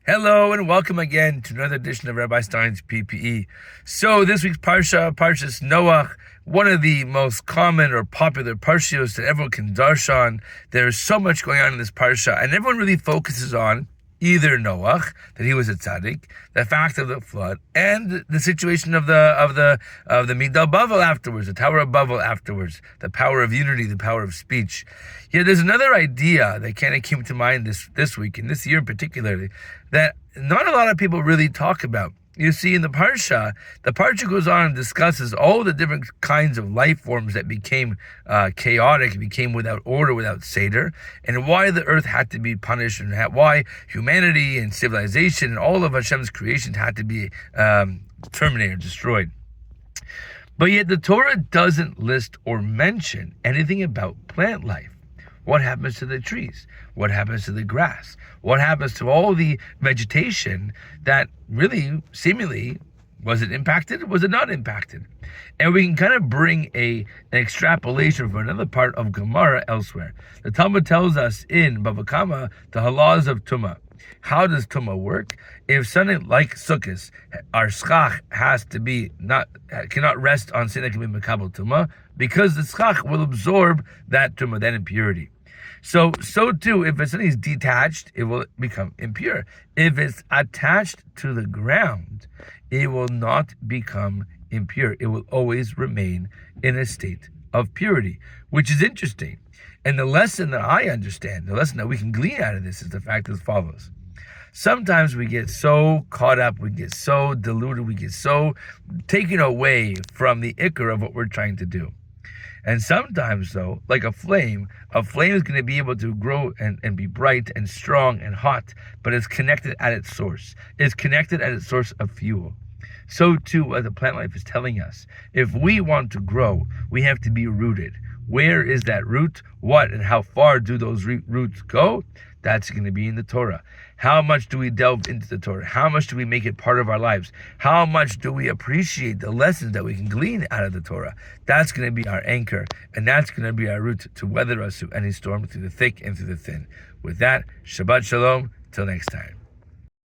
Hello and welcome again to another edition of Rabbi Stein's PPE. So this week's Parsha, Parshas Noach, one of the most common or popular Parshios that everyone can darsh on. There's so much going on in this Parsha, and everyone really focuses on either Noach, that he was a tzaddik, the fact of the flood, and the situation of the Migdal Bavel afterwards, the Tower of Babel afterwards, the power of unity, the power of speech. Yeah, there's another idea that kind of came to mind this week, and this year particularly, that not a lot of people really talk about. You see, in the Parsha goes on and discusses all the different kinds of life forms that became chaotic, became without order, without Seder, and why the earth had to be punished, and why humanity and civilization and all of Hashem's creations had to be terminated, destroyed. But yet the Torah doesn't list or mention anything about plant life. What happens to the trees? What happens to the grass? What happens to all the vegetation that really, seemingly, was it impacted? Was it not impacted? And we can kind of bring an extrapolation from another part of Gemara elsewhere. The Talmud tells us in Bava Kama the halahs of Tumah. How does Tumah work? If something like Sukkot, our schach has to be cannot rest on something that can be Mekabel Tumah, because the schach will absorb that Tumah, that impurity. So too, if something is detached, it will become impure. If it's attached to the ground, it will not become impure. It will always remain in a state of purity, which is interesting. And the lesson that I understand, the lesson that we can glean out of this is the fact as follows. Sometimes we get so caught up, we get so deluded, we get so taken away from the ikar of what we're trying to do. And sometimes, though, like a flame is going to be able to grow and be bright and strong and hot, but it's connected at its source. It's connected at its source of fuel. So too, what the plant life is telling us. If we want to grow, we have to be rooted. Where is that root? What and how far do those roots go? That's going to be in the Torah. How much do we delve into the Torah? How much do we make it part of our lives? How much do we appreciate the lessons that we can glean out of the Torah? That's going to be our anchor, and that's going to be our root to weather us through any storm, through the thick and through the thin. With that, Shabbat Shalom. Till next time.